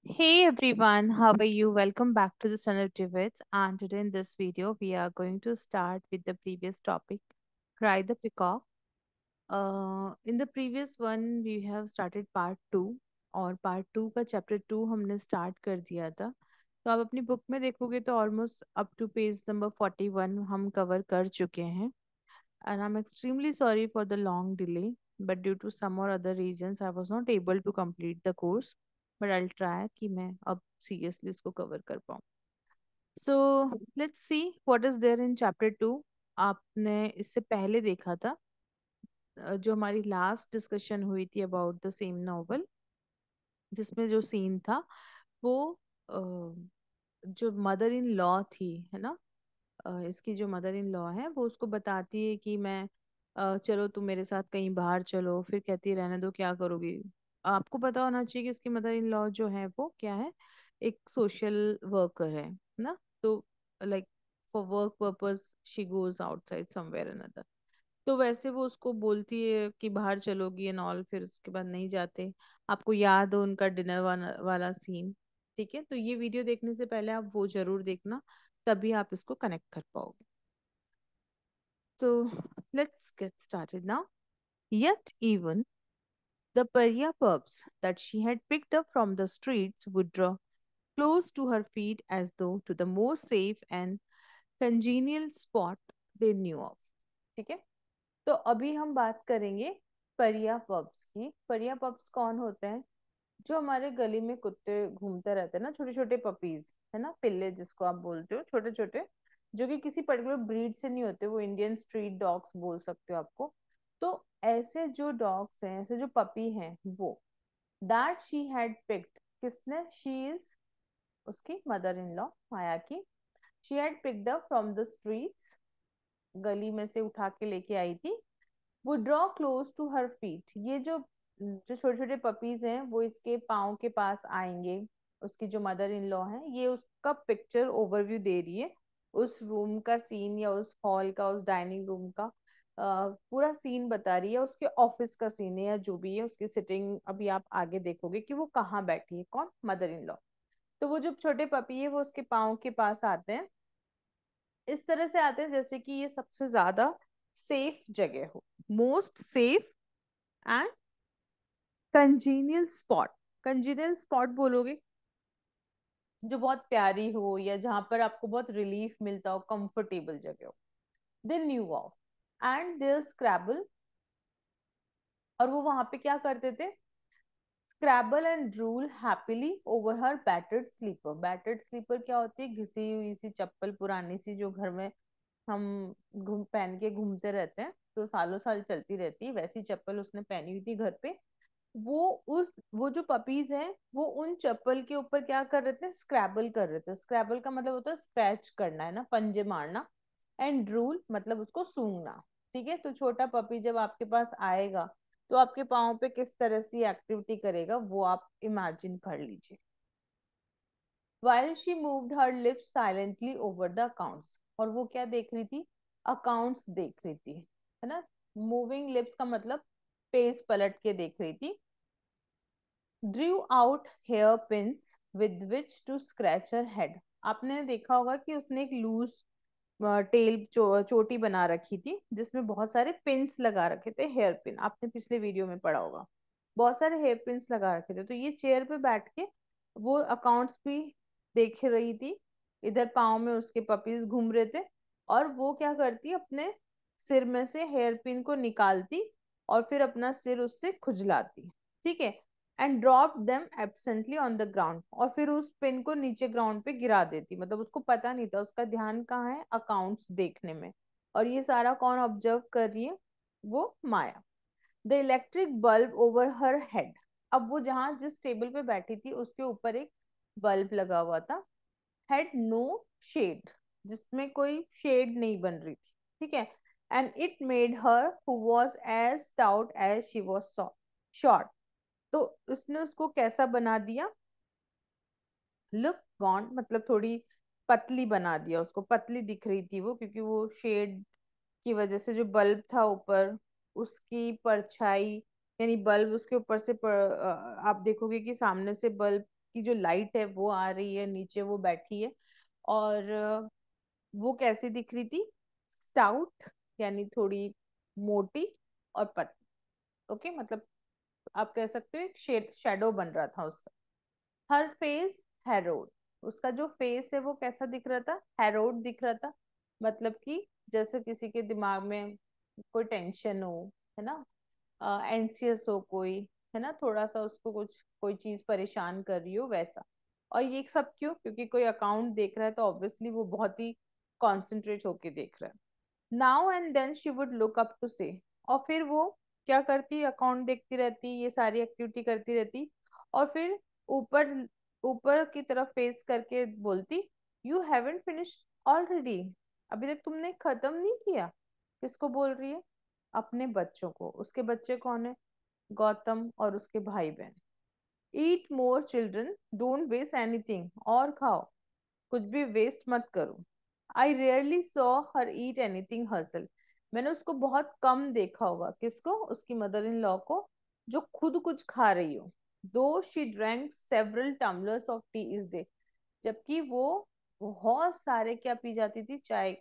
Hey everyone, how are you? Welcome back to the Son of Divots. And today in this video, we are going to start with the previous topic, Cry the Peacock. In the previous one, we have started part 2 और part 2 का chapter 2 हमने start कर दिया था. तो आप अपनी book में देखोगे तो almost up to page number 41 हम कवर कर चुके हैं. And I'm extremely sorry for the long delay, but due to some or other reasons, I was not able to complete the course. But I'll try कि मैं अब seriously इसको cover कर पाऊँ. So let's see what is there in chapter 2. आपने इससे पहले देखा था जो हमारी लास्ट डिस्कशन हुई थी अबाउट द सेम नॉवल, जिसमें जो सीन था वो अ, जो मदर इन लॉ थी, है ना, इसकी जो मदर इन लॉ है वो उसको बताती है कि मैं चलो तुम मेरे साथ कहीं बाहर चलो, फिर कहती है रहने दो क्या करोगी. आपको पता होना चाहिए कि इसकी मदर इन लॉ जो है वो क्या है, एक सोशल वर्कर है ना. तो like for work purpose she goes outside somewhere another. तो वैसे वो उसको बोलती है कि बाहर चलोगी एंड ऑल, फिर उसके बाद नहीं जाते. आपको याद हो उनका डिनर वाला सीन. ठीक है, तो ये वीडियो देखने से पहले आप वो जरूर देखना, तभी आप इसको कनेक्ट कर पाओगे. So let's get started now. Yet even the paria pups that she had picked up from the streets would draw close to her feet as though to the more safe and congenial spot they knew of. ठीक है, तो अभी हम बात करेंगे परिया pups की. परिया पप्स कौन होते हैं? जो हमारे गली में कुत्ते घूमते रहते हैं ना, छोटे छोटे पपीज, है ना, पिल्ले जिसको आप बोलते हो, छोटे छोटे, जो कि किसी पर्टिकुलर ब्रीड से नहीं होते, वो इंडियन स्ट्रीट डॉग्स बोल सकते हो आपको. तो ऐसे जो डॉग्स हैं, ऐसे जो पपी हैं, वो दैट शी हैड पिक्ड, किसने? शी इज उसकी मदर इन लॉ माया की. She had picked up from the streets, गली में से उठा के लेके आई थी. वो draw close to her feet, ये जो जो छोटे छोटे पपीज हैं वो इसके पाँव के पास आएंगे. उसकी जो मदर इन लॉ है ये उसका पिक्चर ओवरव्यू दे रही है, उस रूम का सीन या उस हॉल का, उस डाइनिंग रूम का पूरा सीन बता रही है. उसके ऑफिस का सीन है या जो भी है, उसकी सिटिंग अभी आप आगे देखोगे कि वो कहाँ बैठी है. कौन? Mother in law. तो वो जो छोटे पपी है वो उसके पाँव के पास आते हैं. इस तरह से आते हैं जैसे कि ये सबसे ज्यादा सेफ जगह हो, most safe and congenial spot. Congenial spot बोलोगे जो बहुत प्यारी हो या जहां पर आपको बहुत रिलीफ मिलता हो, कंफर्टेबल जगह हो. They knew of and their scrabble, और वो वहां पे क्या करते थे? Scrabble and drool happily over her battered slipper. Battered slipper क्या होती है? घिसी हुई सी चप्पल, पुरानी सी, जो घर में हम घूम पहन के घूमते रहते हैं, तो सालों साल चलती रहती है, वैसी चप्पल उसने पहनी हुई थी घर पे. वो वो जो पपीज हैं वो उन चप्पल के ऊपर क्या कर रहे थे? स्क्रैबल कर रहे थे. स्क्रैबल का मतलब होता है स्क्रैच करना, है ना, पंजे मारना. एंड ड्रूल मतलब उसको सूंघना. ठीक है, तो छोटा पपी जब आपके पास आएगा तो आपके पाँव पे किस तरह से एक्टिविटी करेगा वो आप इमेजिन कर लीजिए. while she moved her lips silently over the accounts, और वो क्या देख रही थी? अकाउंट्स देख रही थी, है ना. मूविंग लिप्स का मतलब पेज पलट के देख रही थी. Drew out hair pins with which to scratch her head. आपने देखा होगा कि उसने एक लूज टेल चोटी बना रखी थी जिसमें बहुत सारे पिंस लगा रखे थे, हेयर पिन. आपने पिछले वीडियो में पढ़ा होगा, बहुत सारे हेयर पिंस लगा रखे थे. तो ये चेयर पे बैठ के वो अकाउंट्स भी देख रही थी. इधर पाँव में उसके पपीज घूम रहे थे, और वो क्या करती, अपने सिर में से हेयर पिन को निकालती और फिर अपना सिर उससे खुजलाती. ठीक है, and drop them absently on the ground, और फिर उस पिन को नीचे ग्राउंड पे गिरा देती. मतलब उसको पता नहीं था, उसका ध्यान कहाँ है? अकाउंट्स देखने में. और ये सारा कौन ऑब्जर्व कर रही है? वो Maya. The electric bulb over her head. अब वो जहां जिस टेबल पे बैठी थी उसके ऊपर एक बल्ब लगा हुआ था. हैड नो शेड, जिसमें कोई शेड नहीं बन रही थी. ठीक है, and it made her who was as stout as she was short. तो उसने उसको कैसा बना दिया? लुक गॉन मतलब थोड़ी पतली बना दिया उसको. पतली दिख रही थी वो, क्योंकि वो शेड की वजह से जो बल्ब था ऊपर, उसकी परछाई, यानी बल्ब उसके ऊपर से आप देखोगे कि सामने से बल्ब की जो लाइट है वो आ रही है, नीचे वो बैठी है। और वो कैसी दिख रही थी? स्टाउट, यानी थोड़ी मोटी और पतली। ओके, मतलब आप कह सकते हो एक शेडो बन रहा था उसका। हर फेस हैरोड, उसका जो फेस है वो कैसा दिख रहा था? हैरोड दिख रहा था। मतलब कि जैसे किसी के दिमाग में कोई टेंशन हो, है ना, एंसियस हो कोई, है ना, थोड़ा सा उसको कुछ कोई चीज परेशान कर रही हो वैसा। और ये सब क्यों? क्योंकि कोई अकाउंट देख रहा है तो ऑब्वियसली वो बहुत ही कॉन्सेंट्रेट होके देख रहा है। Now and then she would look up to say, और फिर वो क्या करती? अकाउंट देखती रहती, ये सारी एक्टिविटी करती रहती, और फिर ऊपर ऊपर की तरफ फेस करके बोलती, यू हैवंट फिनिश्ड ऑलरेडी, अभी तक तुमने खत्म नहीं किया। किसको बोल रही है? अपने बच्चों को। उसके बच्चे कौन है? गौतम और उसके भाई बहन। Eat more children, don't waste anything, और खाओ, कुछ भी वेस्ट मत करो। I rarely saw her eat anything herself, मैंने उसको बहुत कम देखा होगा। किसको? उसकी मदर इन लॉ को, जो खुद कुछ खा रही हो। दो she drank several tumblers of T is day, जबकि वो बहुत सारे क्या पी जाती थी? चाय।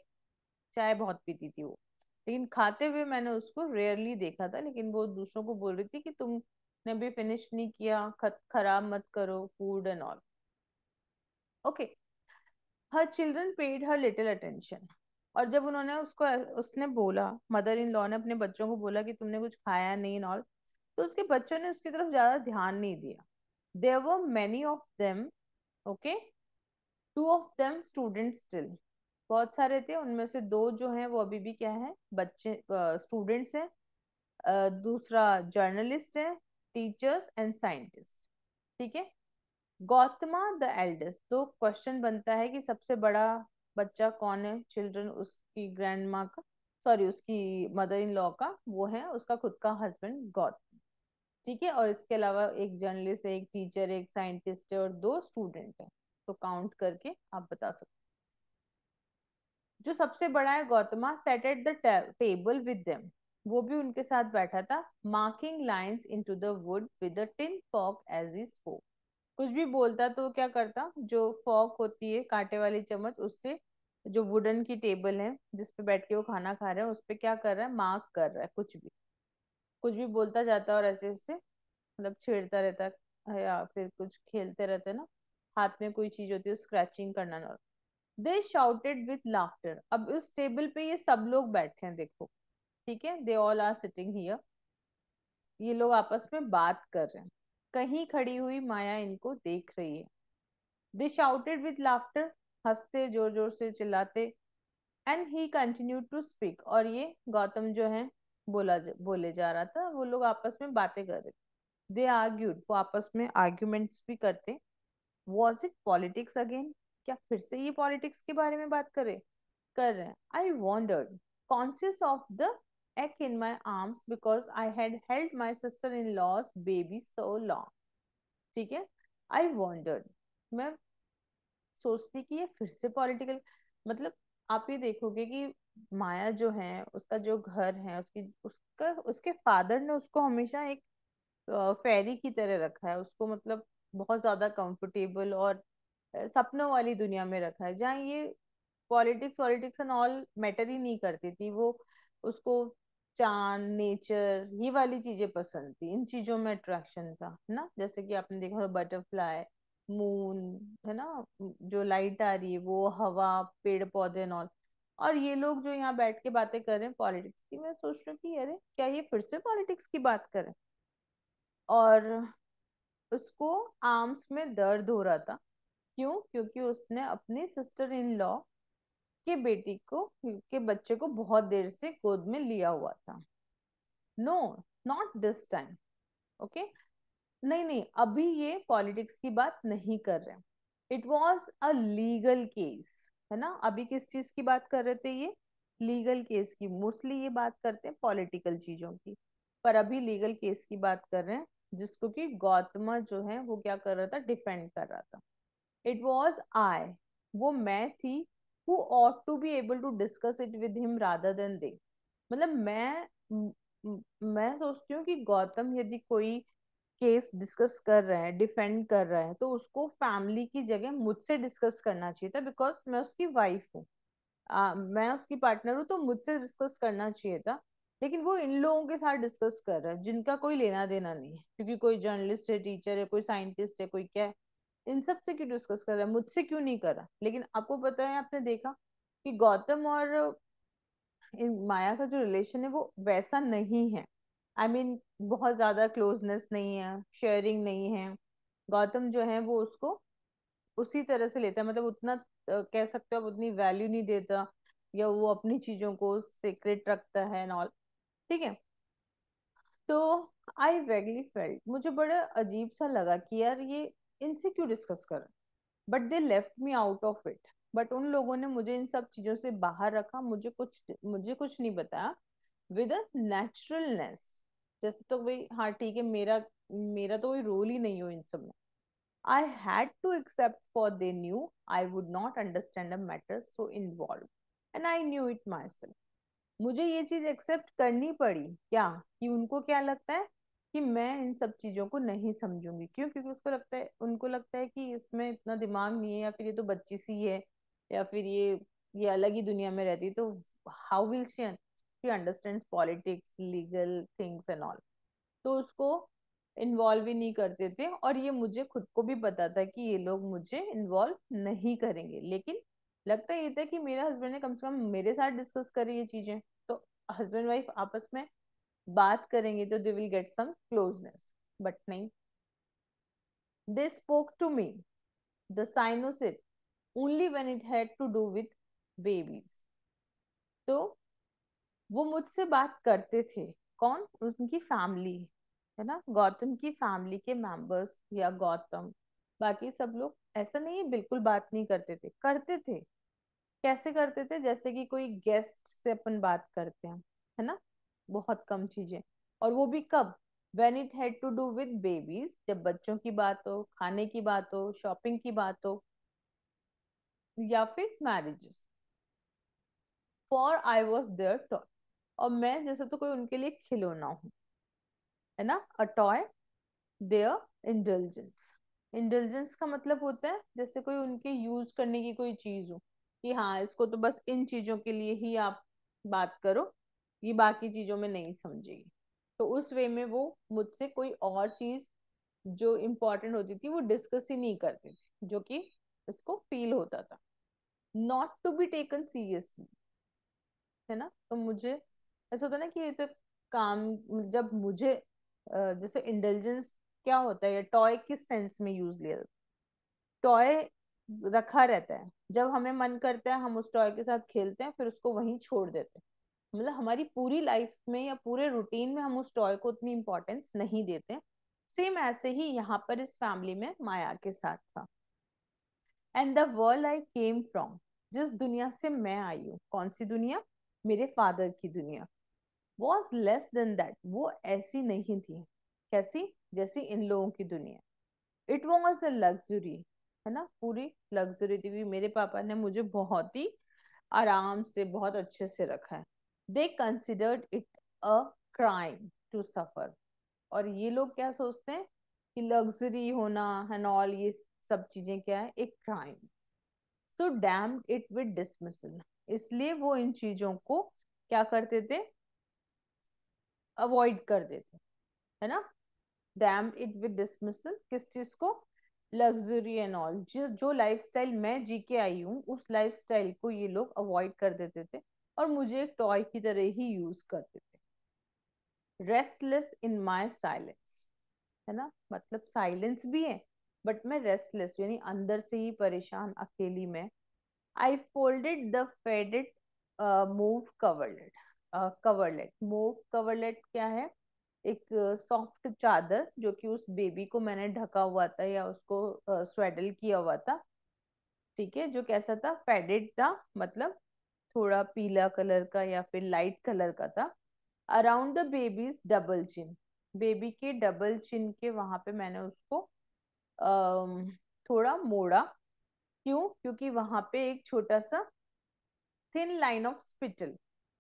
चाय बहुत पीती थी वो। लेकिन खाते हुए मैंने उसको रेयरली देखा था, लेकिन वो दूसरों को बोल रही थी कि तुमने भी फिनिश नहीं किया, खराब मत करो food and all. Okay. Her children paid her little attention, और जब उन्होंने उसको, उसने बोला, मदर इन लॉ ने अपने बच्चों को बोला कि तुमने कुछ खाया नहीं एंड ऑल, तो उसके बच्चों ने उसकी तरफ ज्यादा ध्यान नहीं दिया। There were many of them, okay, two of them student still, बहुत सारे थे, उनमें से दो जो हैं वो अभी भी क्या है? बच्चे, स्टूडेंट्स हैं। दूसरा जर्नलिस्ट है, टीचर्स एंड साइंटिस्ट। ठीक है। गौतमा द एल्डेस्ट, तो क्वेश्चन बनता है कि सबसे बड़ा बच्चा कौन है? चिल्ड्रन, उसकी ग्रैंड माँ का, सॉरी उसकी मदर इन लॉ का, वो है उसका खुद का हस्बैंड गौतम। ठीक है। और इसके अलावा एक जर्नलिस्ट है, एक टीचर, एक साइंटिस्ट है, और दो स्टूडेंट है। तो काउंट करके आप बता सकते हो। जो सबसे बड़ा है Gautama, sat at the table with them, वो भी उनके साथ बैठा था, marking lines into the wood with the tin fork as he spoke. कुछ भी बोलता तो वो क्या करता? जो फॉक होती है, कांटे वाली चम्मच, उससे जो वुडन की टेबल है जिस पे बैठ के वो खाना खा रहे हैं, उस पे क्या कर रहा है? मार्क कर रहा है। कुछ भी बोलता जाता है और ऐसे ऐसे मतलब छेड़ता रहता है, या फिर कुछ खेलते रहते हैं ना, हाथ में कोई चीज होती है, स्क्रैचिंग करना ना। दे शाउटेड विथ लाफ्टर, अब उस टेबल पे ये सब लोग बैठे हैं, देखो। ठीक है, they all are sitting here, ये लोग आपस में बात कर रहे हैं। कहीं खड़ी हुई माया इनको देख रही है। दे शाउटेड विथ लाफ्टर, हंसते जोर जोर से चिल्लाते। And he continued to speak, और ये गौतम जो है बोले जा रहा था, वो लोग आपस में बातें कर रहे थे। दे आर्ग्यूड, वो आपस में आर्ग्यूमेंट्स भी करते। वॉज इट पॉलिटिक्स अगेन, क्या फिर से ये पॉलिटिक्स के बारे में बात कर रहे हैं? आई wandered, conscious of the egg in my arms because I had held my sister-in-law's baby so long. ठीक है। आई वॉन्डर्ड, मैं सोचती कि ये फिर से पॉलिटिकल, मतलब आप ये देखोगे कि माया जो है, उसका जो घर है, उसकी उसका उसके फादर ने उसको हमेशा एक फेरी की तरह रखा है उसको, मतलब बहुत ज्यादा कंफर्टेबल और सपनों वाली दुनिया में रखा है, जहाँ ये politics politics and all matter ही नहीं करती थी वो। उसको चांद, नेचर, ये वाली चीजें पसंद थी, इन चीजों में अट्रैक्शन था, है ना। जैसे कि आपने देखा होगा बटरफ्लाई, मून, है ना, जो लाइट आ रही है वो, हवा, पेड़ पौधे एंड ऑल। और ये लोग जो यहाँ बैठ के बातें कर रहे हैं पॉलिटिक्स की, मैं सोच रही हूँ कि अरे क्या ये फिर से पॉलिटिक्स की बात करें। और उसको आर्म्स में दर्द हो रहा था। क्यों? क्योंकि उसने अपनी सिस्टर इन लॉ के बेटी को, के बच्चे को बहुत देर से गोद में लिया हुआ था। No, not this time, okay, नहीं नहीं, अभी ये पॉलिटिक्स की बात नहीं कर रहे हैं। It was a legal case, है ना। अभी किस चीज की बात कर रहे थे? ये लीगल केस की, मोस्टली ये बात करते हैं पॉलिटिकल चीजों की, पर अभी लीगल केस की बात कर रहे हैं, जिसको कि गौतमा जो है वो क्या कर रहा था? डिफेंड कर रहा था। इट वॉज आई, वो मैं थी, who ought to be able to discuss it with him rather than they, मतलब मैं सोचती हूँ कि गौतम यदि कोई केस डिस्कस कर रहा है, डिफेंड कर रहा है, तो उसको फैमिली की जगह मुझसे डिस्कस करना चाहिए था, बिकॉज मैं उसकी वाइफ हूँ, मैं उसकी पार्टनर हूँ, तो मुझसे डिस्कस करना चाहिए था। लेकिन वो इन लोगों के साथ डिस्कस कर रहा है जिनका कोई लेना देना नहीं है, क्योंकि कोई जर्नलिस्ट है, टीचर है, कोई साइंटिस्ट है, कोई क्या है, इन सब से क्यों डिस्कस कर रहा है, मुझसे क्यों नहीं कर रहा। लेकिन आपको पता है, आपने देखा कि गौतम और माया का जो रिलेशन है वो वैसा नहीं है। आई मीन बहुत ज्यादा क्लोजनेस नहीं है, शेयरिंग नहीं है। गौतम जो है वो उसको उसी तरह से लेता है, मतलब उतना कह सकते हो आप, उतनी वैल्यू नहीं देता, या वो अपनी चीजों को सीक्रेट रखता है एंड ऑल। ठीक है। तो आई वैगली फेल्ट, मुझे बड़ा अजीब सा लगा कि यार ये इनसे क्यों डिस्कस कर, but they left me out of it. But उन लोगों ने मुझे इन सब चीजों से बाहर रखा, मुझे कुछ नहीं बताया, विद अ नेचुरलनेस। जैसे तो भाई हाँ ठीक है, मेरा मेरा तो कोई रोल ही नहीं हो इन सब में। I had to accept, for they knew I would not understand a matter so involved, and I knew it myself. मुझे ये चीज एक्सेप्ट करनी पड़ी, क्या कि उनको क्या लगता है कि मैं इन सब चीजों को नहीं समझूंगी। क्यों? क्योंकि उसको लगता है, उनको लगता है कि इसमें इतना दिमाग नहीं है, या फिर ये तो बच्ची सी है, या फिर ये अलग ही दुनिया में रहती है, तो how will she understands politics, legal things and all. तो उसको इन्वॉल्व ही नहीं करते थे, और ये मुझे खुद को भी पता था कि ये लोग मुझे इन्वॉल्व नहीं करेंगे। लेकिन लगता ये था कि मेरे हस्बैंड ने कम से कम मेरे साथ डिस्कस करी ये चीजें, तो हस्बैंड वाइफ आपस में बात करेंगे तो they will get some closeness. But नहीं, they spoke to me the sinusoid only when it had to do with babies. तो वो मुझसे बात करते थे, कौन? उनकी फैमिली, है ना, गौतम की फैमिली के मेंबर्स या गौतम, बाकी सब लोग ऐसा नहीं है बिल्कुल बात नहीं करते थे, करते थे। कैसे करते थे? जैसे कि कोई गेस्ट से अपन बात करते हैं, है ना, बहुत कम चीजें। और वो भी कब? When it had to do with babies, जब बच्चों की बात हो, खाने की बात हो, शॉपिंग की बात हो, या फिर marriages. For I was their toy, और मैं जैसे तो कोई उनके लिए खिलौना हूँ, है ना, a toy, their indulgence. Indulgence का मतलब होता है जैसे कोई उनके यूज करने की कोई चीज हो, कि हाँ इसको तो बस इन चीजों के लिए ही आप बात करो, ये बाकी चीजों में नहीं समझेगी। तो उस वे में वो मुझसे कोई और चीज जो इम्पोर्टेंट होती थी वो डिस्कस ही नहीं करते थे, जो कि इसको फील होता था, not to be taken seriously, है ना। तो मुझे ऐसा होता है ना कि ये तो काम, जब मुझे जैसे इंटेलिजेंस क्या होता है, या टॉय किस सेंस में यूज लिया, टॉय रखा रहता है, जब हमें मन करता है हम उस टॉय के साथ खेलते हैं, फिर उसको वहीं छोड़ देते हैं। मतलब हमारी पूरी लाइफ में या पूरे रूटीन में हम उस टॉय को उतनी इंपॉर्टेंस नहीं देते। सेम ऐसे ही यहाँ पर इस फैमिली में माया के साथ था। And the world I came from, जिस दुनिया से मैं आई हूँ, कौन सी दुनिया? मेरे फादर की दुनिया, वॉज लेस देन दैट, वो ऐसी नहीं थी। कैसी? जैसी इन लोगों की दुनिया। इट वॉज अ लग्जरी, है ना, पूरी लग्जरी थी, क्योंकि मेरे पापा ने मुझे बहुत ही आराम से, बहुत अच्छे से रखा है। They considered it a crime to suffer, और ये लोग क्या सोचते हैं कि लग्जरी होना एंड ऑल, ये सब चीजें क्या है, एक crime. So damned it with dismissal, इसलिए वो इन चीजों को क्या करते थे, अवॉइड कर देते, है ना। डैम्ड इट विद डिसमिसल, किस चीज को? लग्जरी एंड ऑल, जो लाइफस्टाइल मैं जी के आई हूँ उस लाइफस्टाइल को ये लोग अवॉइड कर देते थे, और मुझे एक टॉय की तरह ही यूज करते थे। रेस्टलेस इन माई साइलेंस, है ना, मतलब साइलेंस भी है, बट मैं रेस्टलेस यानी अंदर से ही परेशान, अकेली में। I folded the faded mauve coverlet, coverlet, mauve coverlet क्या है? एक सॉफ्ट चादर, जो कि उस बेबी को मैंने ढका हुआ था, या उसको स्वेडल किया हुआ था। ठीक है, जो कैसा था? फेडेड था, मतलब थोड़ा पीला कलर का या फिर लाइट कलर का था। Around the babies double chin, baby के डबल चिन के वहां पे मैंने उसको थोड़ा मोड़ा। क्यों? क्योंकि वहां पे एक छोटा सा थिन लाइन ऑफ स्पिटल,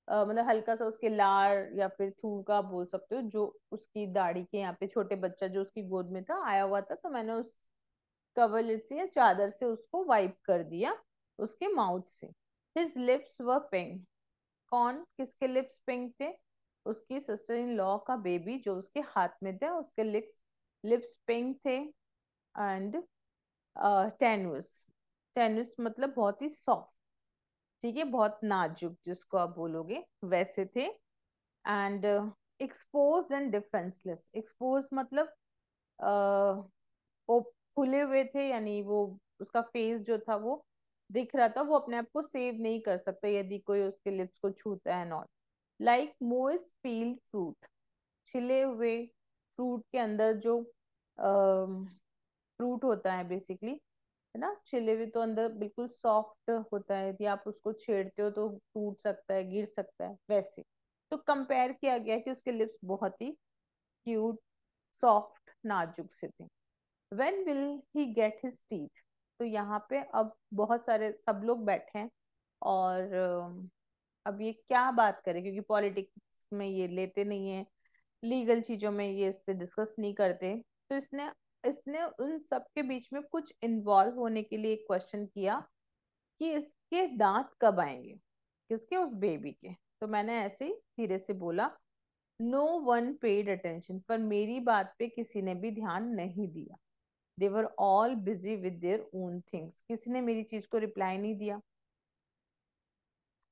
मतलब हल्का सा उसके लार या फिर थूका बोल सकते हो, जो उसकी दाढ़ी के यहाँ पे छोटे बच्चा जो उसकी गोद में था आया हुआ था, तो मैंने उस कवरलिट से या चादर से उसको वाइप कर दिया उसके माउथ से। हिज लिप्स वर पिंक। कौन किसके लिप्स पिंक थे? उसकी सिस्टर इन लॉ का बेबी जो उसके हाथ में था, उसके लिप्स लिप्स पिंक थे। एंड टेनुस। टेनुस मतलब बहुत ही सॉफ्ट, ठीक है, बहुत नाजुक जिसको आप बोलोगे वैसे थे। And expose and defenceless. Expose मतलब वो खुले हुए थे, यानी वो उसका फेस जो था वो दिख रहा था, वो अपने आप को सेव नहीं कर सकता यदि कोई उसके लिप्स को छूता है, not like moist peeled fruit. छिले हुए फ्रूट के अंदर जो फ्रूट होता है बेसिकली, है ना, छिले हुए तो अंदर बिल्कुल सॉफ्ट होता है, यदि आप उसको छेड़ते हो तो टूट सकता है, गिर सकता है, वैसे। तो कंपेयर किया गया कि उसके लिप्स बहुत ही क्यूट, सॉफ्ट, नाजुक से थे। When will he get his teeth? तो यहाँ पे अब बहुत सारे सब लोग बैठे हैं और अब ये क्या बात करें, क्योंकि पॉलिटिक्स में ये लेते नहीं है, लीगल चीजों में ये इससे डिस्कस नहीं करते, तो इसने इसने उन सब के बीच में कुछ इन्वॉल्व होने के लिए एक क्वेश्चन किया कि इसके दांत कब आएंगे, किसके, उस बेबी के। तो मैंने ऐसे ही धीरे से बोला, नो वन पेड अटेंशन, पर मेरी बात पे किसी ने भी ध्यान नहीं दिया। They were all busy with their own things, किसी ने मेरी चीज को रिप्लाई नहीं दिया।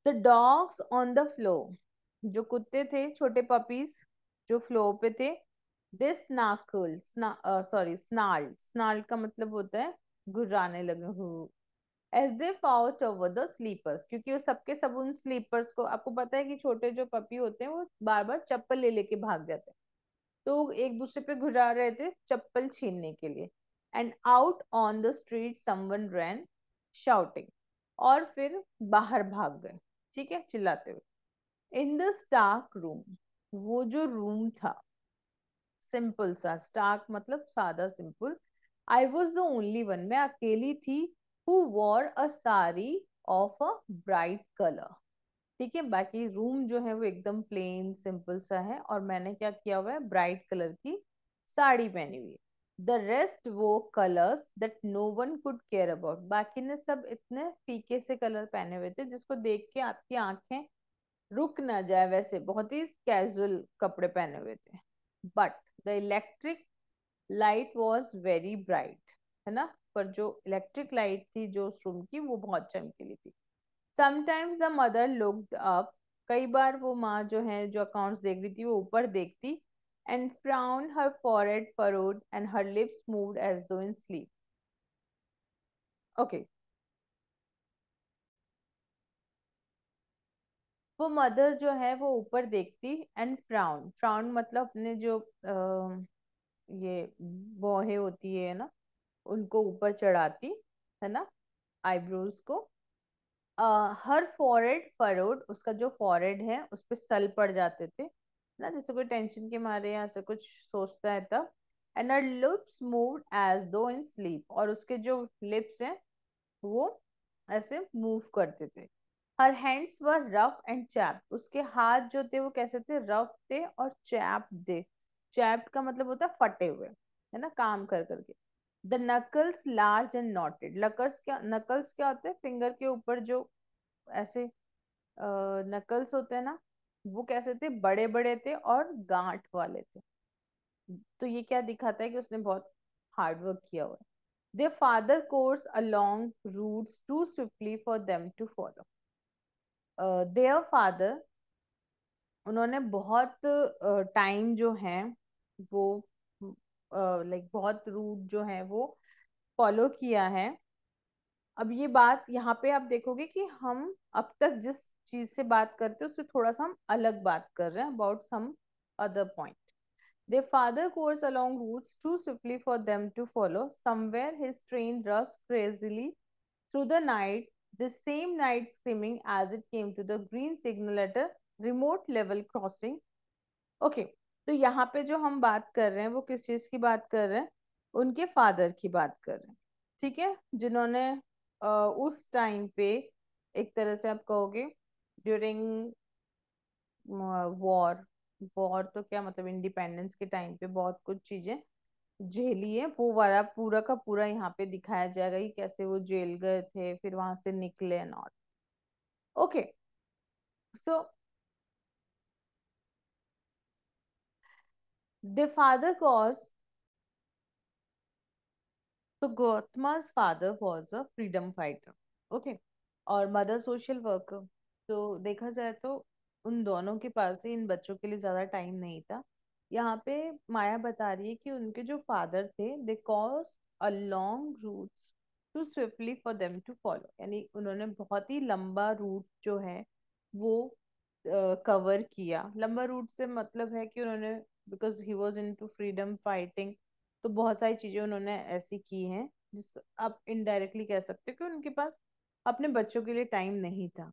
The dogs on the floor, जो कुत्ते थे छोटे पपीज जो फ्लोर पे थे, दिस स्नार्कल, सॉरी स्नार्ल्ड, स्नार्ल्ड का मतलब होता है गुर्राने लगे हो, as they fought over the slippers, क्योंकि वो सबके सब उन स्लीपर्स को, आपको पता है कि छोटे जो पपी होते हैं वो बार बार चप्पल ले लेके भाग जाते हैं, तो एक दूसरे पे घुरा रहे थे चप्पल छीनने के लिए। And out on the street someone ran shouting, और फिर बाहर भाग गए, ठीक है, चिल्लाते हुए। इन द स्टार्क रूम, वो जो रूम था सिंपल सा, स्टार्क मतलब सादा, simple, I was the only one, मैं अकेली थी, who war a sari of a bright colour, ठीक है, बाकी रूम जो है वो एकदम प्लेन सिंपल सा है, और मैंने क्या किया हुआ है, ब्राइट कलर की साड़ी पहनी हुई है। द रेस्ट वो colours that no one could care about, बाकी ने सब इतने फीके से कलर पहने हुए थे जिसको देख के आपकी आंखें रुक ना जाए, वैसे बहुत ही कैजुअल कपड़े पहने हुए थे। But the electric light was very bright, है ना, पर जो इलेक्ट्रिक लाइट थी जो उस रूम की वो बहुत चमकीली थी। Sometimes the mother looked up, कई बार वो माँ जो है जो अकाउंट्स देख रही थी वो ऊपर देखती, and frown her forehead furrowed and her lips moved as though in sleep. Okay, वो मदर जो है वो ऊपर देखती, एंड फ्राउन, फ्राउन मतलब अपने जो ये भौहें होती है ना, उनको ऊपर चढ़ाती, है ना, आईब्रोज को। हर फॉरहेड फरोड, उसका जो फॉरहेड है उस पे सल पड़ जाते थे ना, जैसे कोई टेंशन के मारे या ऐसे कुछ सोचता है तब। And her lips moved as though in sleep, और उसके जो लिप्स हैं वो ऐसे मूव करते थे। Her hands were rough and chapped, उसके हाथ जो थे वो कैसे थे, रफ थे और चैप्ड थे। चैप्ड का मतलब होता है फटे हुए, है ना, काम कर करके। The knuckles large and noted, knuckles क्या होते हैं, फिंगर के ऊपर जो ऐसे नकल्स होते हैं ना, वो कैसे थे, बड़े बड़े थे और गांठ वाले थे। तो ये क्या दिखाता है कि उसने बहुत हार्ड वर्क किया हुआ है। Their father course along routes too swiftly for them to follow. Their father, उन्होंने बहुत टाइम जो है वो लाइक बहुत रूट जो है वो फॉलो किया है। अब ये बात यहाँ पे आप देखोगे कि हम अब तक जिस चीज से बात करते हैं उससे थोड़ा सा हम अलग बात कर रहे हैं about some other point. Their father coursed along routes too swiftly for them to follow. Somewhere his train rushed crazily through the night, the same night screaming as it came to the green signal at a remote level crossing. Okay, तो यहाँ पे जो हम बात कर रहे हैं वो किस चीज की बात कर रहे हैं, उनके फादर की बात कर रहे हैं, ठीक है, जिन्होंने उस टाइम पे एक तरह से आप कहोगे ड्यूरिंग वॉर। वॉर तो क्या मतलब, इंडिपेंडेंस के टाइम पे बहुत कुछ चीजें झेली है, वो वाला पूरा का पूरा यहाँ पे दिखाया जाएगा कि कैसे वो जेल गए थे फिर वहां से निकले नॉट। Okay, so the father cause, तो Gautama's father was a freedom fighter. Okay, और मदर सोशल वर्कर। तो देखा जाए तो उन दोनों के पास ही इन बच्चों के लिए ज्यादा टाइम नहीं था। यहाँ पे माया बता रही है कि उनके जो फादर थे they cause a long routes too swiftly for them to follow, यानी उन्होंने बहुत ही लंबा रूट जो है वो कवर किया। लंबा रूट से मतलब है कि उन्होंने, because he was into freedom fighting, तो बहुत सारी चीजें उन्होंने ऐसी की हैं जिस आप इनडायरेक्टली कह सकते हो कि उनके पास अपने बच्चों के लिए टाइम नहीं था।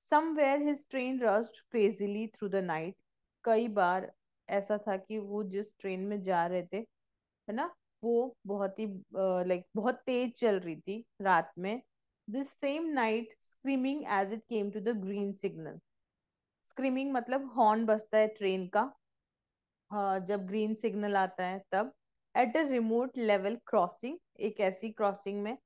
Somewhere his train rushed crazily through the night. कई बार ऐसा था कि वो जिस ट्रेन में जा रहे थे, है ना, वो बहुत ही लाइक बहुत तेज चल रही थी रात में। This same night screaming as it came to the green signal. Screaming मतलब हॉर्न बजता है ट्रेन का, जब ग्रीन सिग्नल आता है तब। At a remote level crossing, एक ऐसी क्रॉसिंग में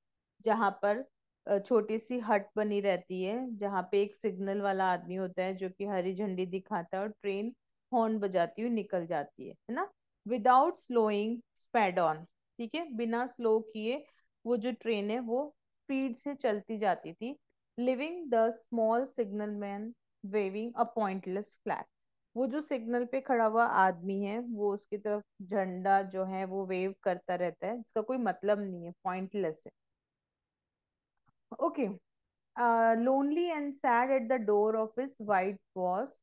जहां पर छोटी सी हट बनी रहती है, जहां पे एक सिग्नल वाला आदमी होता है जो कि हरी झंडी दिखाता है और ट्रेन हॉर्न बजाती हुई निकल जाती है ना। विदाउट स्लोइंग स्पैड ऑन, ठीक है, बिना स्लो किए वो जो ट्रेन है वो स्पीड से चलती जाती थी। Living the small signal man waving a pointless flag. वो जो सिग्नल पे खड़ा हुआ आदमी है वो उसकी तरफ झंडा जो है वो वेव करता रहता है, जिसका कोई मतलब नहीं है, पॉइंटलेस है। Okay, lonely and sad at the door of his white washed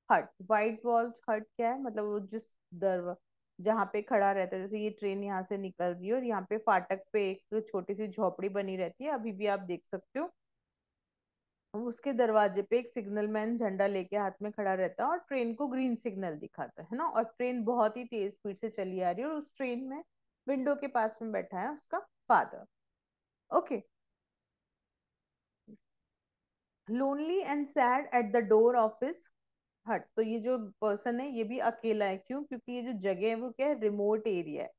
हट। वाइट वॉस्ड हट क्या है, मतलब वो जिस दर जहाँ पे खड़ा रहता है, जैसे ये ट्रेन यहाँ से निकल रही है और यहाँ पे फाटक पे एक छोटी सी झोपड़ी बनी रहती है, अभी भी आप देख सकते हो। उसके दरवाजे पे एक सिग्नल मैन झंडा लेके हाथ में खड़ा रहता है और ट्रेन को ग्रीन सिग्नल दिखाता है ना। और ट्रेन बहुत ही तेज स्पीड से चली आ रही है और उस ट्रेन में विंडो के पास में बैठा है उसका father. Okay, lonely and sad at the door of his हट। तो ये जो पर्सन है ये भी अकेला है, क्यों? क्योंकि ये जो जगह है वो क्या है, रिमोट एरिया है,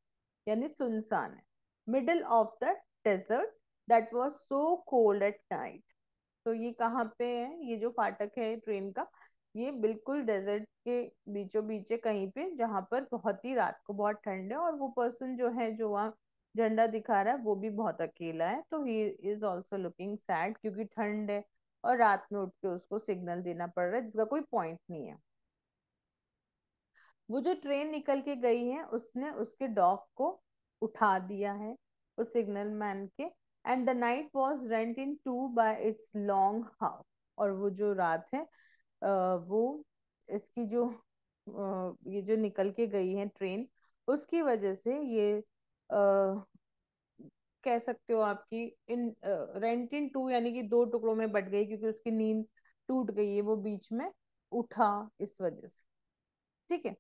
यानी सुनसान है। Middle of the desert that was so cold at night. तो ये कहाँ पे है, ये जो फाटक है ट्रेन का, ये बिल्कुल डेजर्ट के बीचों बीच है कहीं पे, जहाँ पर बहुत ही रात को बहुत ठंड है। और वो पर्सन जो है जो वहाँ झंडा दिखा रहा है वो भी बहुत अकेला है, तो he is also looking sad, क्योंकि ठंड है और रात में उठ के उसको सिग्नल देना पड़ रहा है जिसका कोई पॉइंट नहीं है। वो जो ट्रेन निकल के गई है उसने उसके डॉग को उठा दिया है, उस सिग्नल मैन के। And the night was rent in two by its long half. और वो जो रात है वो इसकी जो ये जो निकल के गई है ट्रेन, उसकी वजह से ये कह सकते हो आपकी इन रेंट इन टू, यानी कि दो टुकड़ों में बट गई, क्योंकि उसकी नींद टूट गई है, वो बीच में उठा इस वजह से। ठीक है,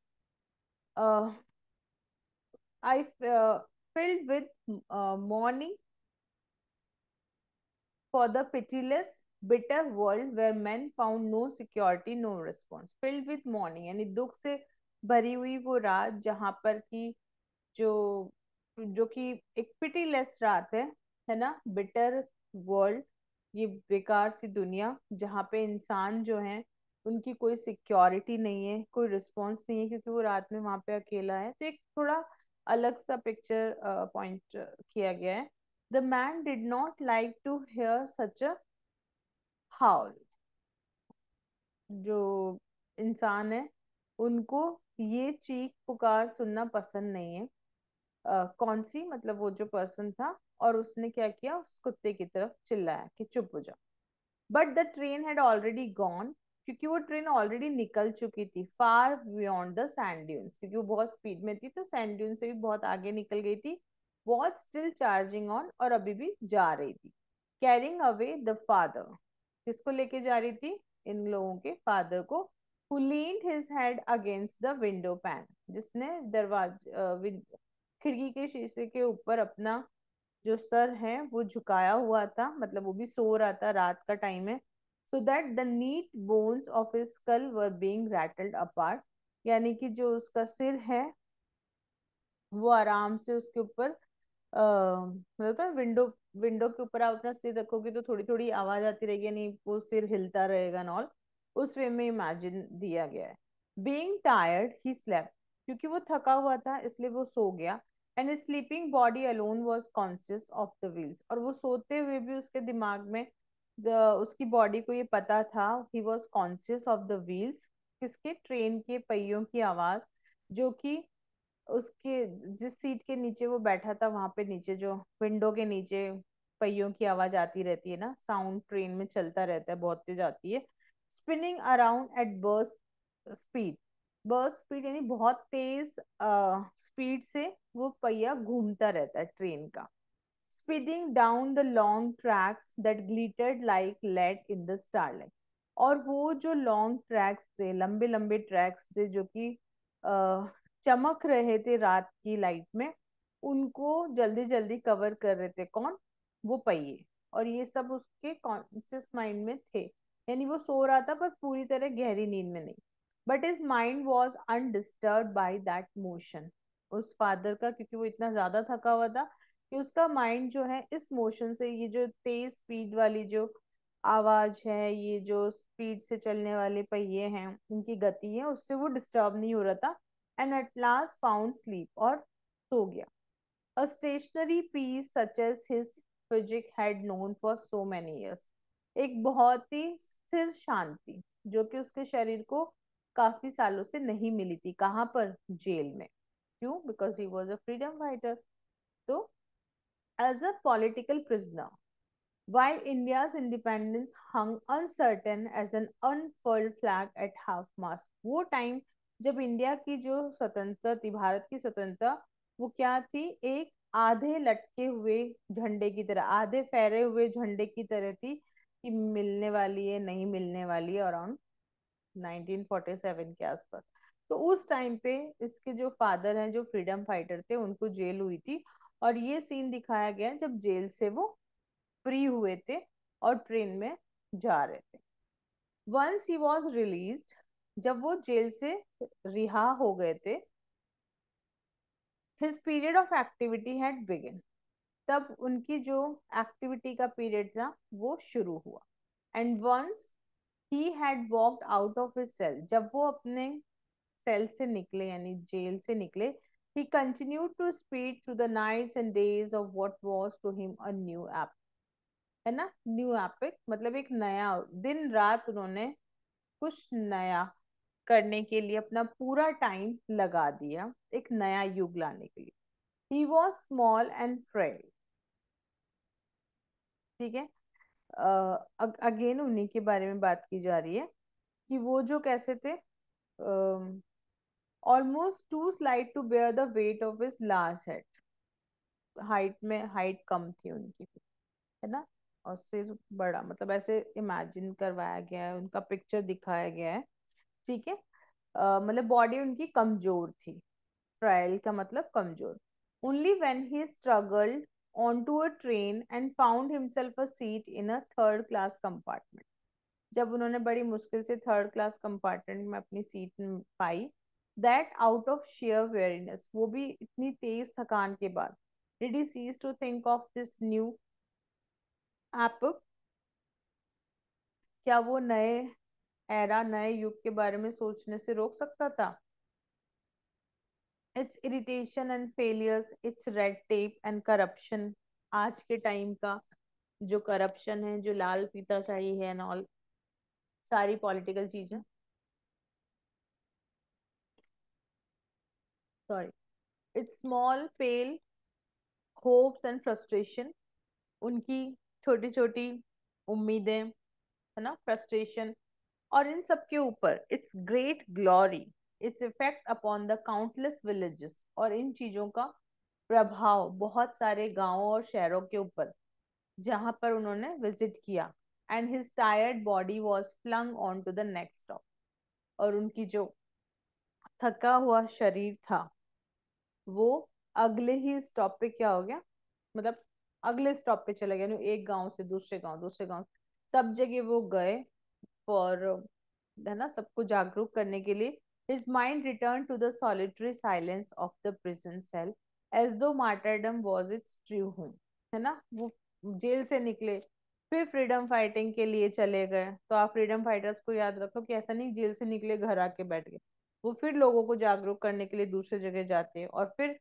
I filled with mourning for the pitiless, bitter world where men found no security, no response. Filled with mourning यानी दुख से भरी हुई वो रात जहाँ पर की जो जो कि एक पिटीलेस रात है ना। बिटर वर्ल्ड, ये बेकार सी दुनिया जहाँ पे इंसान जो है उनकी कोई सिक्योरिटी नहीं है, कोई रिस्पॉन्स नहीं है, क्योंकि वो रात में वहां पे अकेला है। तो एक थोड़ा अलग सा पिक्चर पॉइंट किया गया है। The man did not like to hear such a howl. जो इंसान है उनको ये चीख पुकार सुनना पसंद नहीं है। कौन सी, मतलब वो जो पर्सन था, और उसने क्या किया, उस कुत्ते की तरफ चिल्लाया कि चुप हो जा। But the train had already gone, क्योंकि वो ट्रेन ऑलरेडी निकल चुकी थी far beyond the sand dunes, क्योंकि वो बहुत स्पीड में थी तो सैंड ड्यून से भी बहुत आगे निकल गई थी। वॉज स्टिल चार्जिंग ऑन, और अभी भी जा रही थी। कैरिंग अवे द फादर, किसको लेके जा रही थी, इन लोगों के फादर को। who leaned his head against the window pane, जिसने खिड़की के शीशे के ऊपर अपना जो सर है वो झुकाया हुआ था, मतलब वो भी सो रहा था, रात का टाइम है। so that the neat bones of his skull were being rattled apart. यानी कि जो उसका सिर है वो आराम से उसके ऊपर मतलब है विंडो विंडो के ऊपर आप अपना सिर रखोगे तो थोड़ी थोड़ी आवाज आती रहेगी, नहीं वो सिर हिलता रहेगा नॉल, उस वे में इमेजिन दिया गया है. बीइंग टायर्ड ही स्लेप्ट, क्योंकि वो थका हुआ था इसलिए वो सो गया. And sleeping body alone was conscious of the wheels, और वो सोते हुए भी उसके दिमाग में उसकी बॉडी को ये पता था, he was conscious of the wheels, किसके, ट्रेन के पहियों की आवाज, जो कि उसके जिस सीट के नीचे वो बैठा था वहां पे नीचे जो विंडो के नीचे पहियों की आवाज आती रहती है ना, साउंड ट्रेन में चलता रहता है, बहुत तेज आती है. Spinning around at burst speed, burst speed यानी बहुत तेज स्पीड से वो पहिया घूमता रहता है ट्रेन का. Speeding down the long tracks that glittered like lead in the starlight, और वो जो लॉन्ग ट्रैक्स थे, लंबे लंबे ट्रैक्स थे जो कि चमक रहे थे रात की लाइट में, उनको जल्दी जल्दी कवर कर रहे थे कौन, वो पहिए. और ये सब उसके कॉन्शियस माइंड में थे, यानी वो सो रहा था पर पूरी तरह गहरी नींद में नहीं. But his mind was undisturbed by that motion, उस फादर का, क्योंकि वो इतना ज्यादा थका हुआ था कि उसका माइंड जो है इस मोशन से, ये जो तेज स्पीड वाली जो आवाज है, ये जो स्पीड से चलने वाले पहिए हैं, इनकी गति है, उससे वो डिस्टर्ब नहीं हो रहा था. And at last found sleep, और सो गया. A stationary piece such as his physique had known for so many years, एक बहुत ही स्थिर शांति जो कि उसके शरीर को काफी सालों से नहीं मिली थी. कहाँ पर, जेल में. क्यों, because he was a freedom fighter. तो as a political prisoner, while India's independence hung uncertain as an unfurled flag at half mast, वो टाइम जब इंडिया की जो स्वतंत्रता थी, भारत की स्वतंत्रता, वो क्या थी, एक आधे लटके हुए झंडे की तरह, आधे फहरे हुए झंडे की तरह थी, कि मिलने वाली है नहीं मिलने वाली है, अराउंड 1947 के आसपास. तो उस टाइम पे इसके जो फादर हैं, जो फ्रीडम फाइटर थे, उनको जेल हुई थी. और ये सीन दिखाया गया जब जेल से वो फ्री हुए थे और ट्रेन में जा रहे थे. वंस ही वॉज रिलीज्ड, जब वो जेल से रिहा हो गए थे, his period of activity had begin, तब उनकी जो एक्टिविटी का पीरियड था वो शुरू हुआ. And once he had walked out of his cell, जब वो अपने सेल से निकले यानी जेल से निकले, he continued to speed through the nights and days of what was to him a new app, है ना, न्यू एपिक मतलब एक नया, दिन रात उन्होंने कुछ नया करने के लिए अपना पूरा टाइम लगा दिया, एक नया युग लाने के लिए. He was small and frail, ठीक है. अगेन उन्हीं के बारे में बात की जा रही है कि वो जो कैसे थे, almost too slight to bear the weight of his large head, height में हाइट कम थी उनकी, है ना, और सिर बड़ा, मतलब ऐसे इमेजिन करवाया गया है, उनका पिक्चर दिखाया गया है, ठीक है. मतलब बॉडी उनकी कमजोर थी, फ्राइल का मतलब कमजोर. Only when he struggled onto a train and found himself a seat in a third class compartment, जब उन्होंने बड़ी मुश्किल से थर्ड क्लास कंपार्टमेंट में अपनी सीट पाई, that out of sheer weariness, वो भी इतनी तेज थकान के बाद, did he cease to think of this new epic, क्या वो नए एरा, नए युग के बारे में सोचने से रोक सकता था. It's irritation and failures, it's red tape and corruption, आज के टाइम का जो करप्शन है, जो लाल फीताशाही है एंड ऑल, सारी पॉलिटिकल चीजें, sorry, it's small fail hopes and frustration, उनकी छोटी छोटी उम्मीदें, है ना, फ्रस्ट्रेशन, और इन सब के ऊपर it's great glory, its effect upon the countless villages, और इन चीजों का प्रभाव बहुत सारे गांवों और शहरों के ऊपर जहां पर उन्होंने विजिट किया. And his tired body was flung on to the next stop, और उनकी जो थका हुआ शरीर था वो अगले ही स्टॉप पे क्या हो गया, मतलब अगले स्टॉप पे चला गया, एक गांव से दूसरे गांव, दूसरे गांव, सब जगह वो गए. फॉर, है ना, सबको जागरूक करने के लिए, his mind return to the solitary silence of the prison cell as though martyrdom was its true home. है ना, वो जेल से निकले, फिर फ्रीडम फाइटिंग के लिए चले गए। तो आप फ्रीडम फाइटर्स को याद रखो कि ऐसा नहीं जेल से निकले घर आके बैठ गए, वो फिर लोगों को जागरूक करने के लिए दूसरे जगह जाते हैं और फिर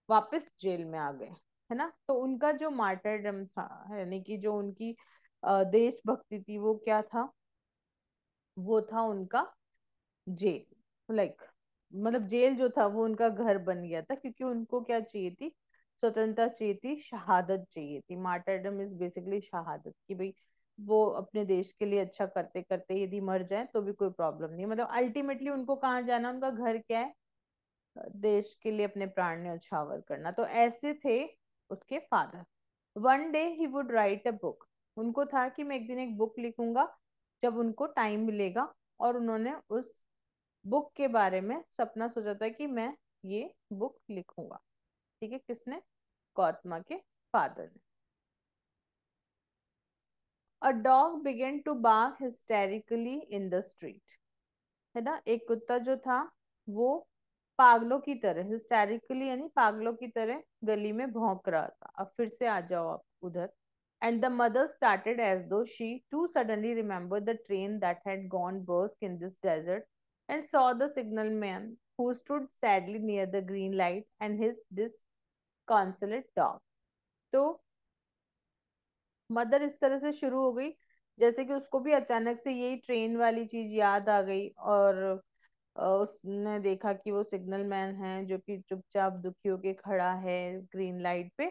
वापस जेल में आ गए। है ना, तो उनका जो मार्टरडम था, यानी कि जो उनकी देशभक्ति थी, वो क्या था? वो था उनका जेल, लाइक मतलब जेल जो था वो उनका घर बन गया था, क्योंकि उनको क्या चाहिए थी? स्वतंत्रता चाहिए थी, शहादत चाहिए थी। मार्टरडम इज बेसिकली शहादत, कि भाई वो अपने देश के लिए अच्छा करते करते यदि मर जाए तो भी कोई प्रॉब्लम नहीं, मतलब अल्टीमेटली उनको कहाँ जाना, उनका घर क्या है? देश के लिए अपने प्राण न्यौछावर करना। तो ऐसे थे उसके father. One day he would write a book, उनको था कि मैं एक दिन एक बुक लिखूंगा जब उनको टाइम मिलेगा। और उन्होंने उस बुक के बारे में सपना सोचा था कि मैं ये बुक लिखूंगा। ठीक है, किसने? गौतमा के फादर ने। A dog began to bark hysterically in the street, है ना, एक कुत्ता जो था वो पागलों की तरह, हिस्टेरिकली यानी पागलों की तरह गली में भौंक रहा था। अब फिर से आ जाओ आप उधर। And the mother started as though she too suddenly remember the train that had gone burst in this desert and saw the signal man who stood sadly near the green light and his disconsolate dog. तो mother इस तरह से शुरू हो गई जैसे कि उसको भी अचानक से यही ट्रेन वाली चीज याद आ गई, और उसने देखा कि वो सिग्नल मैन है जो कि चुपचाप दुखी होके खड़ा है ग्रीन लाइट पे।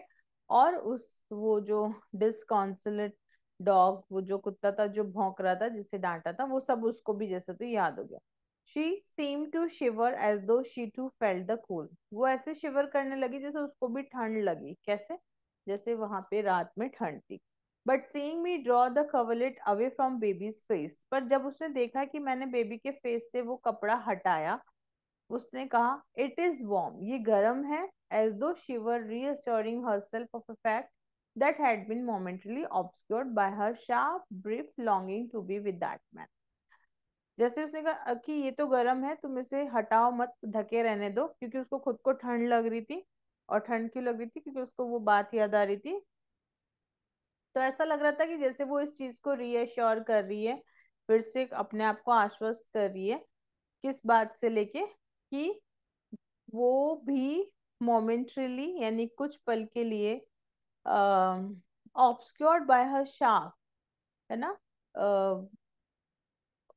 और उस वो जो डिसकॉन्सोलेट डॉग, वो जो कुत्ता था जो भौंक रहा था जिसे डांटा था, वो सब उसको भी जैसे तो याद हो गया। She seem to shiver as though she too felt the cool, वो ऐसे शिवर करने लगी जैसे उसको भी ठंड लगी। कैसे? जैसे वहां पे रात में ठंड थी। But seeing me draw the coverlet away from baby's face, पर जब उसने देखा कि मैंने बेबी के फेस से वो कपड़ा हटाया, उसने कहा इट इज वार्म, ये गर्म है। As though shiver reassuring herself of a fact that had been momentarily obscured by her sharp brief longing to be with that man। जैसे उसने कहा कि ये तो गर्म है, तुम इसे हटाओ मत, ढके रहने दो, क्योंकि उसको खुद को ठंड लग रही थी। और ठंड क्यों लग रही थी? क्योंकि उसको वो बात याद आ रही थी। तो ऐसा लग रहा था कि जैसे वो इस चीज को रीअश्योर कर रही है, फिर से अपने आप को आश्वस्त कर रही है। किस बात से लेके? कि वो भी मोमेंटरीली यानी कुछ पल के लिए ऑब्सक्योर्ड बाय हर शाफ्ट, है ना,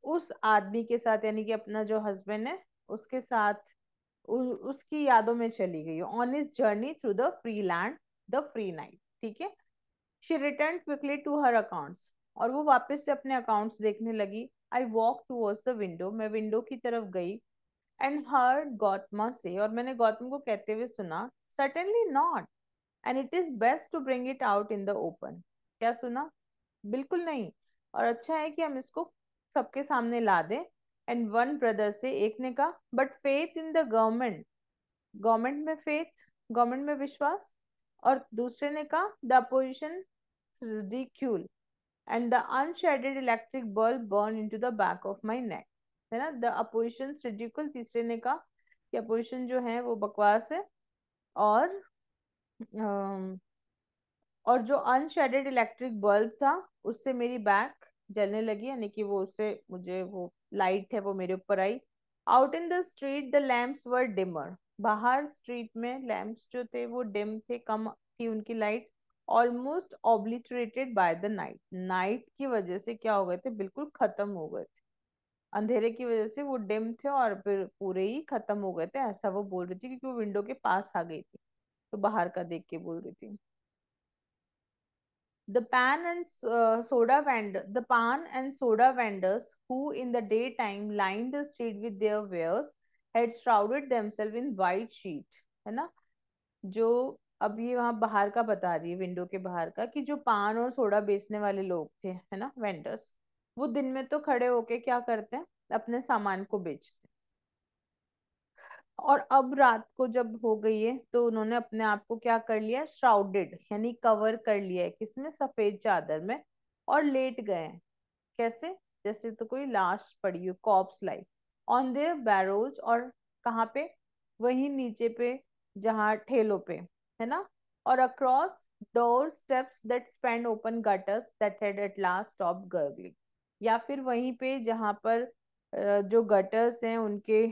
उस आदमी के साथ, यानी कि अपना जो हस्बैंड है उसके साथ उसकी यादों में चली गई on his journey through the free land, the free night. ठीक है। She return quickly to her accounts, और वो वापस से अपने अकाउंट्स देखने लगी। I walk towards the window, मैं विंडो की तरफ गई। एंड हर्ड गौतमा से, और मैंने गौतम को कहते हुए सुना, certainly not, and it is best to bring it out in the open. क्या सुना? बिल्कुल नहीं, और अच्छा है कि हम इसको सबके सामने ला दें। एंड वन ब्रदर से एक ने कहा, but faith in the government, government में फेथ, गवर्नमेंट में विश्वास। और दूसरे ने कहा, the opposition ridicule and the unshielded electric bulb burn into the back of my नेक। है ना, द अपोजिशन रिडिक्यूल, तीसरे ने कहा कि अपोजिशन जो है वो बकवास है। और और जो अनशेडेड इलेक्ट्रिक बल्ब था उससे मेरी बैक जलने लगी, यानी कि वो उससे मुझे वो लाइट है वो मेरे ऊपर आई। Out in the street the lamps were dimmer, बाहर स्ट्रीट में लैम्प्स जो थे वो डिम थे, कम थी उनकी light. Almost obliterated by the night, night की वजह से क्या हो गए थे? बिल्कुल खत्म हो गए थे, अंधेरे की वजह से वो डिम थे और फिर पूरे ही खत्म हो गए थे, ऐसा वो बोल रही थी, क्योंकि वो विंडो के पास आ गई थी तो बाहर का देख के बोल रही थी। The pan and soda vendors, who in the daytime lined the street with their wares, had shrouded themselves in white sheet। है ना, जो अब ये वहां बाहर का बता रही है, विंडो के बाहर का, कि जो पान और सोडा बेचने वाले लोग थे, है ना, वेंडर्स, वो दिन में तो खड़े होके क्या करते हैं? अपने सामान को बेचते हैं। और अब रात को जब हो गई है तो उन्होंने अपने आप को क्या कर लिया? श्राउडेड, यानी कवर कर लिया है, किसमें? सफेद चादर में, और लेट गए हैं। कैसे? जैसे तो कोई लाश पड़ी हो, corpse like, on their barrows, और कहाँ पे, वहीं नीचे पे, जहाँ ठेलों पे, है ना, और across door steps that spend open gutters that had at last stop gargling, या फिर वहीं पे जहाँ पर जो गटर्स हैं उनके,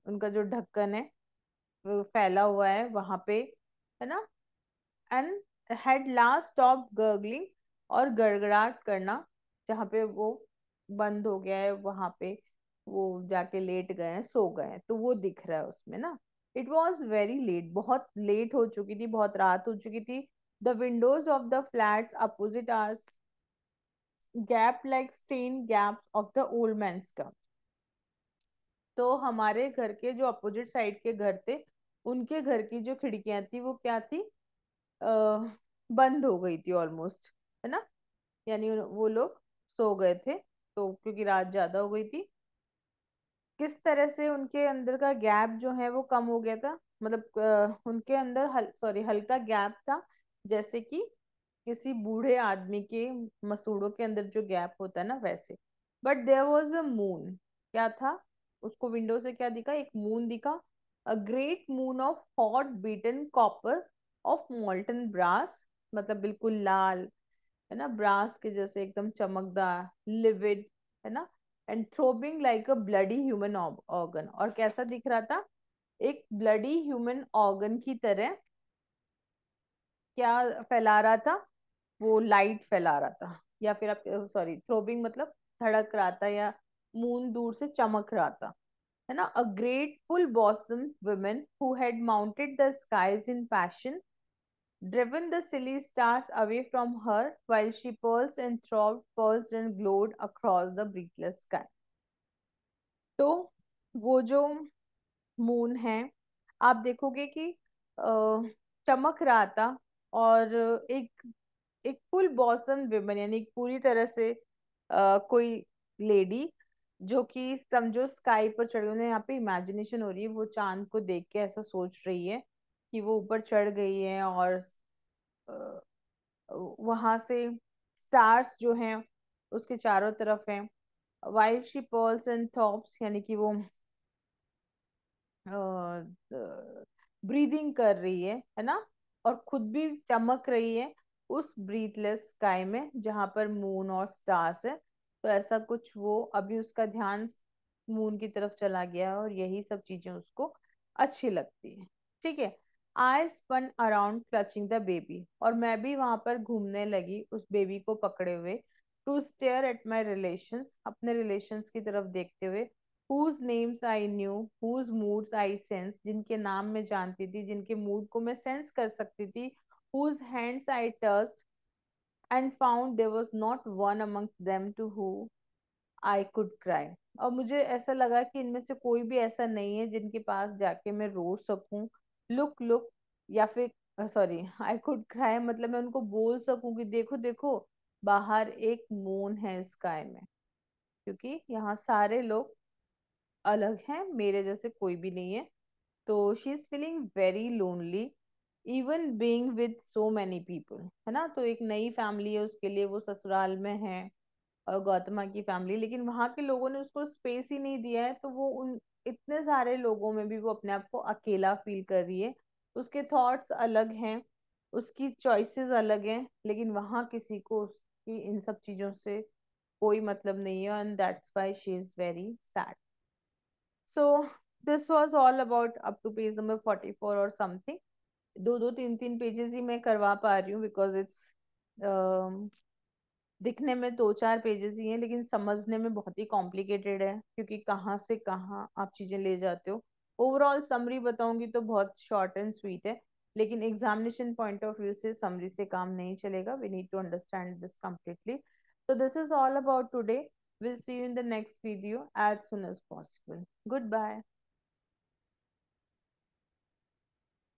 उनका जो ढक्कन है वो फैला हुआ है वहां पे, है ना, and had last stop gargling, और गड़गड़ाहट करना जहाँ पे वो बंद हो गया है वहां पे, वो जाके लेट गए हैं, सो गए हैं, तो वो दिख रहा है उसमें ना। इट वॉज वेरी लेट, बहुत लेट हो चुकी थी, बहुत रात हो चुकी थी। The windows of the flats opposite are gap like stain gaps of the old man's comb. तो हमारे घर के जो अपोजिट साइड के घर थे, उनके घर की जो खिड़कियां थी वो क्या थी, बंद हो गई थी ऑलमोस्ट, है ना, यानी वो लोग सो गए थे, तो क्योंकि रात ज्यादा हो गई थी। किस तरह से उनके अंदर का गैप जो है वो कम हो गया था, मतलब उनके अंदर सॉरी हल्का गैप था, जैसे कि किसी बूढ़े आदमी के मसूड़ों के अंदर जो गैप होता है ना, वैसे। But there was a moon, क्या था, उसको विंडो से क्या दिखा, एक मून दिखा, a great moon of hot beaten copper of molten brass, मतलब बिल्कुल लाल, है ना, ब्रास के जैसे एकदम चमकदार, लिविड, है ना, and throbbing like a bloody human organ, और कैसा दिख रहा था, एक ब्लडी ह्यूमन ऑर्गन की तरह, क्या फैला रहा था, वो लाइट फैला रहा था, या फिर आप, सॉरी, थ्रोबिंग मतलब धड़क रहा था, या मून दूर से चमक रहा था, है ना, a great full bosom woman who had mounted the skies in passion, driven the silly stars away from her while she pulsed and throbbed, pulsed and glowed across the breathless sky. तो वो जो moon है, आप देखोगे कि चमक रहा था, और एक एक फुल बॉसम विमन, यानी एक पूरी तरह से कोई लेडी, जो कि समझो स्काई पर चढ़ गई, उन्हें यहाँ पे इमेजिनेशन हो रही है, वो चांद को देख के ऐसा सोच रही है कि वो ऊपर चढ़ गई है, और वहां से स्टार्स जो हैं उसके चारों तरफ हैं, वाइल शी पर्ल्स एंड थॉप्स, यानी कि वो ब्रीदिंग कर रही है ना, और खुद भी चमक रही है उस ब्रीथलेस स्काई में जहां पर मून और स्टार्स है। तो ऐसा कुछ, वो अभी उसका ध्यान मून की तरफ चला गया है, और यही सब चीजें उसको अच्छी लगती है। ठीक है, I spun around clutching the baby, और मैं भी वहां पर घूमने लगी उस बेबी को पकड़े हुए, to stare at my relations, अपने रिलेशंस की तरफ देखते हुए, whose names I knew, whose moods I sensed, जिनके नाम मैं जानती थी, जिनके मूड को मैं सेंस कर सकती थी, whose hands I touched and found there was not one amongst them to who I could cry। और मुझे ऐसा लगा कि इनमें से कोई भी ऐसा नहीं है जिनके पास जाके मैं रो सकूं, लुक लुक, या फिर सॉरी, आई कुड क्राई मतलब मैं उनको बोल सकूं कि देखो देखो, बाहर एक मून है स्काई में, क्योंकि यहाँ सारे लोग अलग हैं, मेरे जैसे कोई भी नहीं है। तो she is feeling very lonely, even being with so many people, है ना, तो एक नई फैमिली है उसके लिए, वो ससुराल में है, और गौतमा की फैमिली, लेकिन वहां के लोगों ने उसको स्पेस ही नहीं दिया है, तो वो उन इतने सारे लोगों में भी वो अपने आप को अकेला फील कर रही है। उसके थॉट्स अलग हैं, उसकी चॉइसेस अलग हैं, लेकिन वहां किसी को उसकी इन सब चीजों से कोई मतलब नहीं है, and that's why she is very sad. So this was all about up to page number 44 or something. दो दो तीन तीन पेजेस ही मैं करवा पा रही हूँ, बिकॉज इट्स दिखने में दो चार पेजेस ही हैं, लेकिन समझने में बहुत ही कॉम्प्लिकेटेड है, क्योंकि कहाँ से कहाँ आप चीजें ले जाते हो। ओवरऑल समरी बताऊंगी तो बहुत शॉर्ट एंड स्वीट है, लेकिन एग्जामिनेशन पॉइंट ऑफ व्यू से समरी से काम नहीं चलेगा, we need to understand this completely. So this is all about today. We'll see you in the next video as soon as possible. Goodbye.